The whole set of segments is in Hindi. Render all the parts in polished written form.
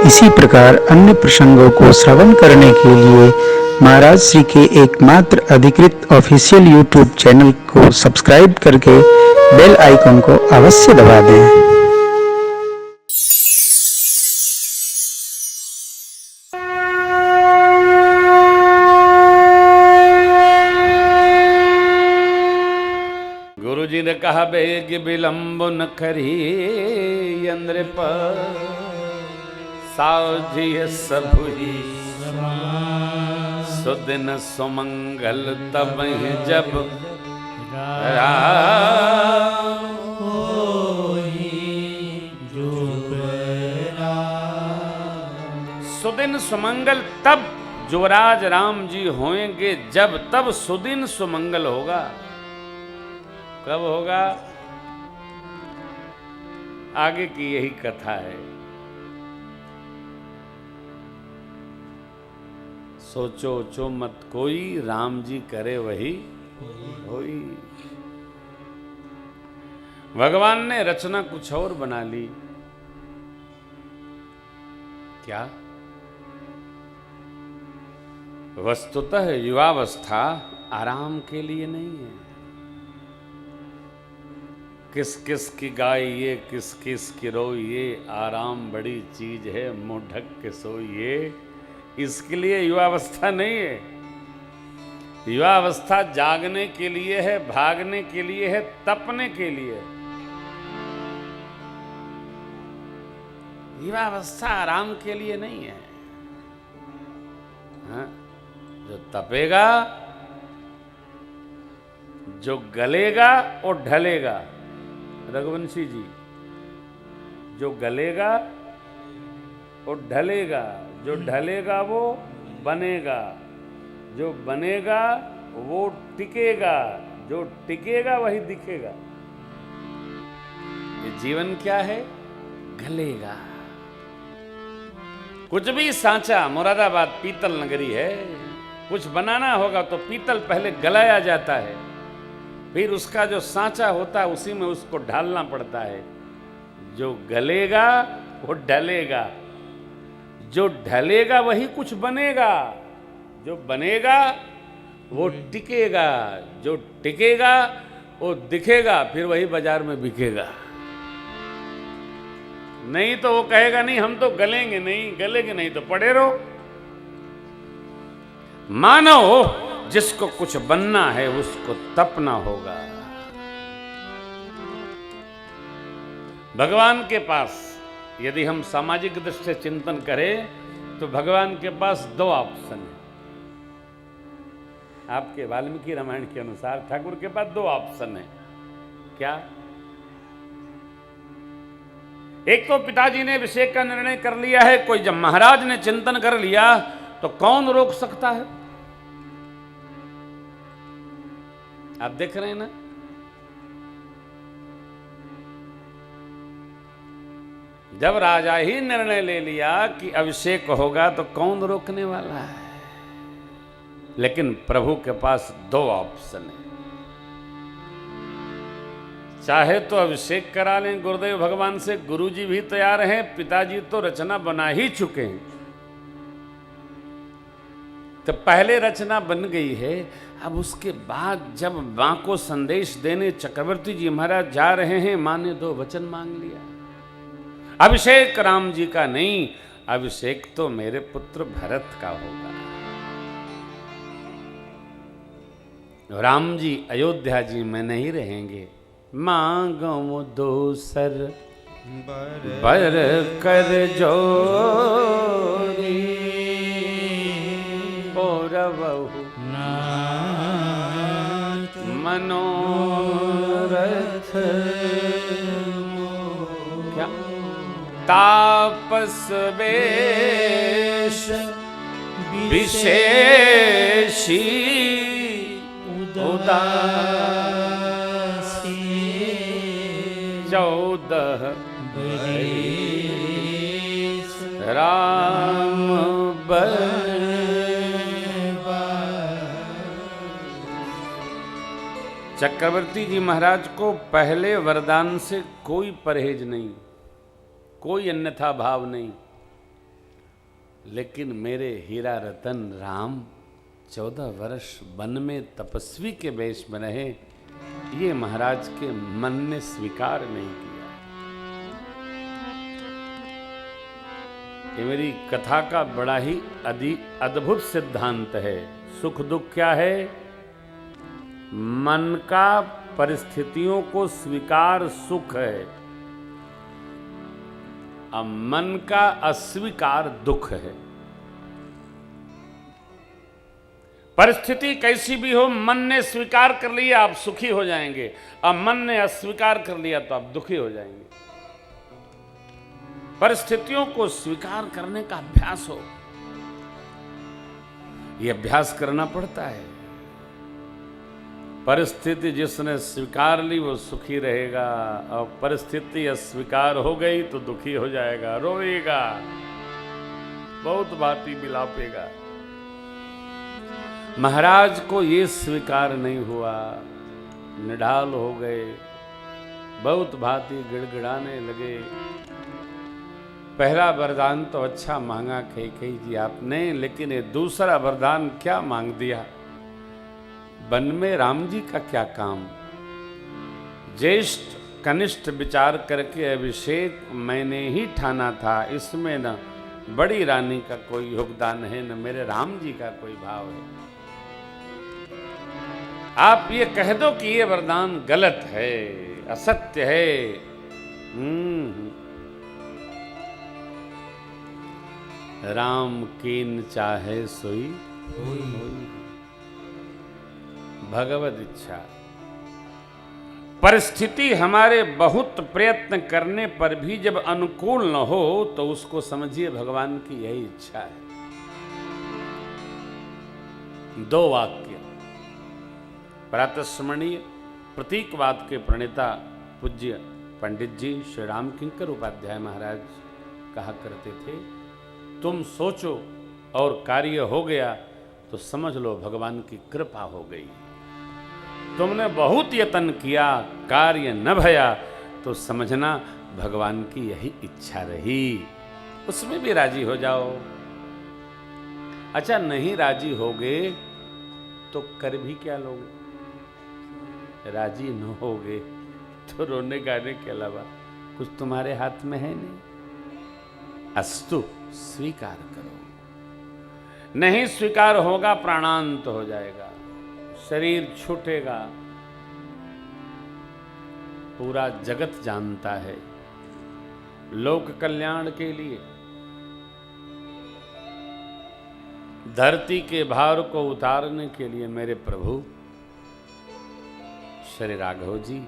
इसी प्रकार अन्य प्रसंगों को श्रवण करने के लिए महाराज श्री के एकमात्र अधिकृत ऑफिशियल यूट्यूब चैनल को सब्सक्राइब करके बेल आइकन को अवश्य दबा दें। गुरु जी ने कहा बेग विलंब न करी नृप सावजिय सबुहि सुदिन सुमंगल तब जब सुदिन सुमंगल तब युवराज राम जी होंगे जब, तब सुदिन सुमंगल होगा। कब होगा? आगे की यही कथा है। सोचो चो मत कोई, राम जी करे वही होई। भगवान ने रचना कुछ और बना ली। क्या? वस्तुतः युवावस्था आराम के लिए नहीं है। किस किस की गाइए, किस किस की रोइए, आराम बड़ी चीज है, मुंह ढक के सोइए। इसके लिए युवावस्था नहीं है। युवावस्था जागने के लिए है, भागने के लिए है, तपने के लिए है। युवावस्था आराम के लिए नहीं है। हाँ? जो तपेगा, जो गलेगा और ढलेगा, रघुवंशी जी, जो गलेगा और ढलेगा, जो ढलेगा वो बनेगा, जो बनेगा वो टिकेगा, जो टिकेगा वही दिखेगा। ये जीवन क्या है? गलेगा। कुछ भी सांचा, मुरादाबाद पीतल नगरी है, कुछ बनाना होगा तो पीतल पहले गलाया जाता है, फिर उसका जो सांचा होता है उसी में उसको ढालना पड़ता है। जो गलेगा वो ढलेगा, जो ढलेगा वही कुछ बनेगा, जो बनेगा वो टिकेगा, जो टिकेगा वो दिखेगा, फिर वही बाजार में बिकेगा। नहीं तो वो कहेगा नहीं हम तो गलेंगे नहीं, गलेंगे नहीं तो पड़े रहो। मानो जिसको कुछ बनना है उसको तपना होगा। भगवान के पास यदि हम सामाजिक दृष्टि से चिंतन करें तो भगवान के पास दो ऑप्शन है। आपके वाल्मीकि रामायण के अनुसार ठाकुर के पास दो ऑप्शन है। क्या? एक तो पिताजी ने अभिषेक का निर्णय कर लिया है, कोई जब महाराज ने चिंतन कर लिया तो कौन रोक सकता है? आप देख रहे हैं ना, जब राजा ही निर्णय ले लिया कि अभिषेक होगा तो कौन रोकने वाला है? लेकिन प्रभु के पास दो ऑप्शन है। चाहे तो अभिषेक करा लें गुरुदेव भगवान से, गुरुजी भी तैयार हैं, पिताजी तो रचना बना ही चुके हैं। तो पहले रचना बन गई है, अब उसके बाद जब मां को संदेश देने चक्रवर्ती जी महाराज जा रहे हैं, मां ने दो वचन मांग लिया। अभिषेक राम जी का नहीं, अभिषेक तो मेरे पुत्र भरत का होगा। राम जी अयोध्या जी में नहीं रहेंगे। मांगो दोसर बर कर जोरी, रवहु मनोरथ। क्या? तापस वेश विशेषी उदासी, 14 राम बन। चक्रवर्ती जी महाराज को पहले वरदान से कोई परहेज नहीं, कोई अन्यथा भाव नहीं। लेकिन मेरे हीरा रतन राम 14 वर्ष वन में तपस्वी के वेश में रहे, ये महाराज के मन ने स्वीकार नहीं किया। ये मेरी कथा का बड़ा ही अद्भुत सिद्धांत है। सुख दुख क्या है? मन का परिस्थितियों को स्वीकार सुख है, अब मन का अस्वीकार दुख है। परिस्थिति कैसी भी हो, मन ने स्वीकार कर लिया आप सुखी हो जाएंगे, अब मन ने अस्वीकार कर लिया तो आप दुखी हो जाएंगे। परिस्थितियों को स्वीकार करने का अभ्यास हो, यह अभ्यास करना पड़ता है। परिस्थिति जिसने स्वीकार ली वो सुखी रहेगा, और परिस्थिति अस्वीकार हो गई तो दुखी हो जाएगा, रोएगा, बहुत भांति बिलापेगा। महाराज को ये स्वीकार नहीं हुआ, निढाल हो गए, बहुत भांति गिड़गिड़ाने लगे। पहला वरदान तो अच्छा मांगा कैकेयी जी आपने, लेकिन ये दूसरा वरदान क्या मांग दिया? वन में राम जी का क्या काम? ज्येष्ठ कनिष्ठ विचार करके अभिषेक मैंने ही ठाना था, इसमें न बड़ी रानी का कोई योगदान है, न मेरे राम जी का कोई भाव है। आप ये कह दो कि ये वरदान गलत है, असत्य है। राम कीन चाहे सोई होई, भगवद इच्छा। परिस्थिति हमारे बहुत प्रयत्न करने पर भी जब अनुकूल न हो तो उसको समझिए भगवान की यही इच्छा है। दो वाक्य प्रातस्मरणीय प्रतीकवाद के प्रणेता पूज्य पंडित जी श्री राम किंकर उपाध्याय महाराज कहा करते थे, तुम सोचो और कार्य हो गया तो समझ लो भगवान की कृपा हो गई। तुमने बहुत यत्न किया, कार्य न भया तो समझना भगवान की यही इच्छा रही, उसमें भी राजी हो जाओ। अच्छा नहीं राजी होगे तो कर भी क्या लोगे? राजी न होगे तो रोने गाने के अलावा कुछ तुम्हारे हाथ में है नहीं। अस्तु स्वीकार करो, नहीं स्वीकार होगा प्राणांत हो जाएगा, शरीर छूटेगा। पूरा जगत जानता है लोक कल्याण के लिए धरती के भार को उतारने के लिए मेरे प्रभु श्री राघव जी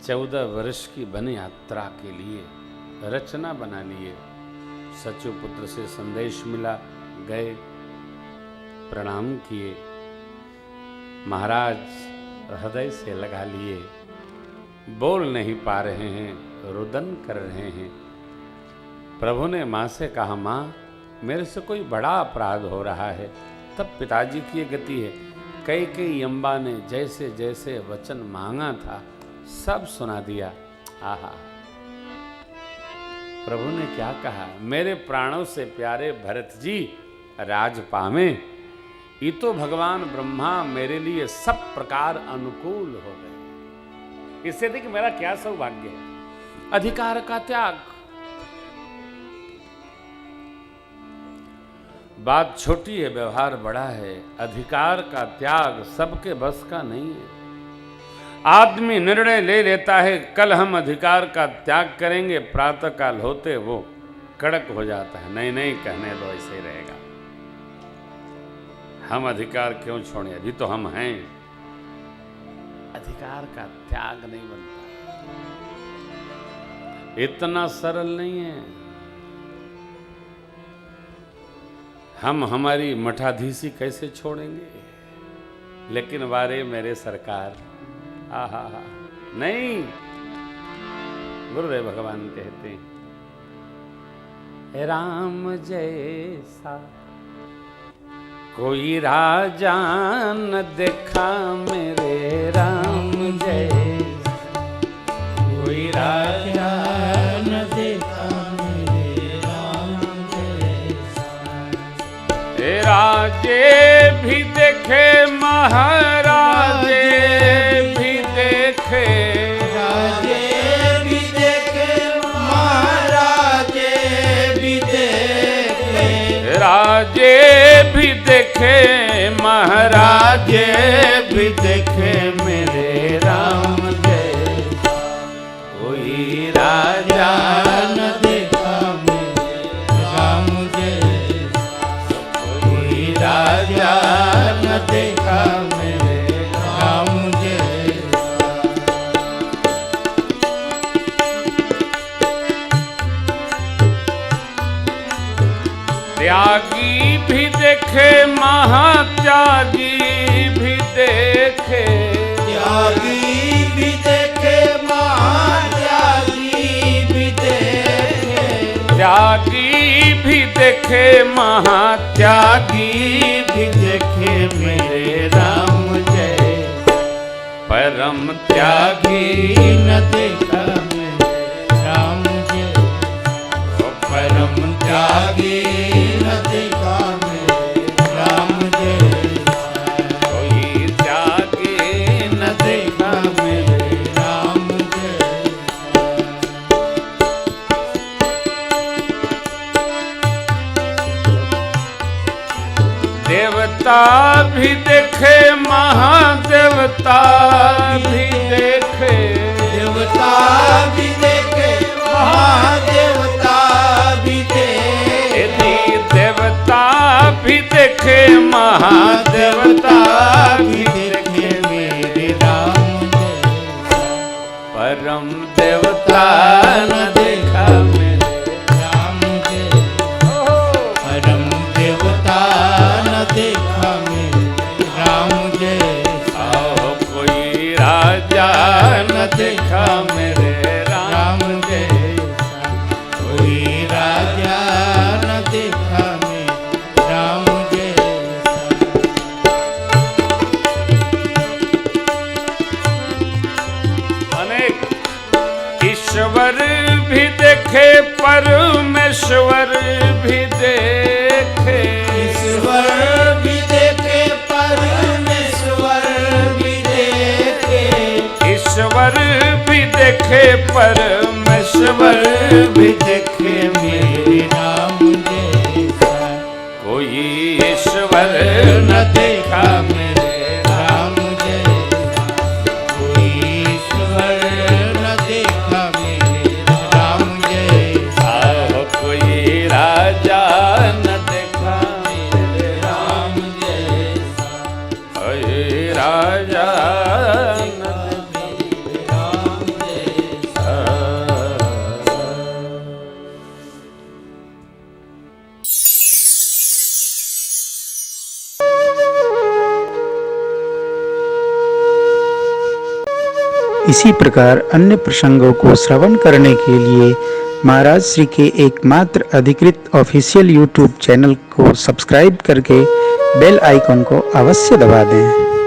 14 वर्ष की वन यात्रा के लिए रचना बना लिए। सचु पुत्र से संदेश मिला, गए, प्रणाम किए, महाराज हृदय से लगा लिए, बोल नहीं पा रहे हैं, रुदन कर रहे हैं। प्रभु ने माँ से कहा, माँ मेरे से कोई बड़ा अपराध हो रहा है। तब पिताजी की गति है, कैकेयी अम्बा ने जैसे जैसे वचन मांगा था सब सुना दिया। आहा, प्रभु ने क्या कहा, मेरे प्राणों से प्यारे भरत जी राज पावे, ये तो भगवान ब्रह्मा मेरे लिए सब प्रकार अनुकूल हो गए। इससे देखिए मेरा क्या सौभाग्य है, अधिकार का त्याग। बात छोटी है, व्यवहार बड़ा है। अधिकार का त्याग सबके बस का नहीं है। आदमी निर्णय ले लेता है कल हम अधिकार का त्याग करेंगे, प्रातः काल होते वो कड़क हो जाता है, नहीं नहीं कहने दो, ऐसे ही रहेगा, हम अधिकार क्यों छोड़ें, अभी तो हम हैं। अधिकार का त्याग नहीं बनता, इतना सरल नहीं है। हम हमारी मठाधीशी कैसे छोड़ेंगे, लेकिन वारे मेरे सरकार, आहा हा, नहीं। गुरुदेव भगवान कहते हैं, राम जैसा कोई राजा न देखा मेरे राम जैसा कोई राजा न देखा मेरे राम राजे भी देखे महाराजे भी देखे, राजे भी देखे महाराजे भी देखे, राजे भी देखे महाराजे भी देखे मेरे राम जय। कोई राजा न देखा मेरे राम जैसा, कोई राजा न देखा मेरे राम जैसा। त्यागी भी देखे महात्यागी भी देखे, त्यागी भी देखे महात्यागी भी देखे, त्यागी भी देखे महात्यागी भी देखे मेरे राम जय। परम त्यागी न देखा मेरे राम जैसा, परम त्यागी न देखा मेरे राम जैसा, कोई त्यागी न देखा मेरे। राम जैसा। देवता भी देखे महादेवता भी देखे, देवता भी देखे महादेवता भी देखे, यदि देवता भी देखे महादेवता भी देखे मेरे राम जैसा, परम देवता न देखा मेरे राम जैसा, परम देवता न देखा मेरे राम जैसा, आओ कोई राजा न देखा मेरे राम राम जैसा, कोई राजा न देखा मेरे राम जैसा। अनेक ईश्वर भी देखे परमेश्वर भी देखे, ईश्वर भी देखे परमेश्वर भी देखे, ईश्वर भी देखे परमेश्वर भी देखे मेरे राम जैसा, कोई ईश्वर न देखा मेरे राम जैसा, कोई ईश्वर न देखा मेरे राम जैसा, आओ कोई राजा न देखा मेरे राम राम जैसा, कोई राजा न मेरे राम जैसा। इसी प्रकार अन्य प्रसंगों को श्रवण करने के लिए महाराज श्री के एकमात्र अधिकृत ऑफिशियल यूट्यूब चैनल को सब्सक्राइब करके बेल आइकन को अवश्य दबा दें।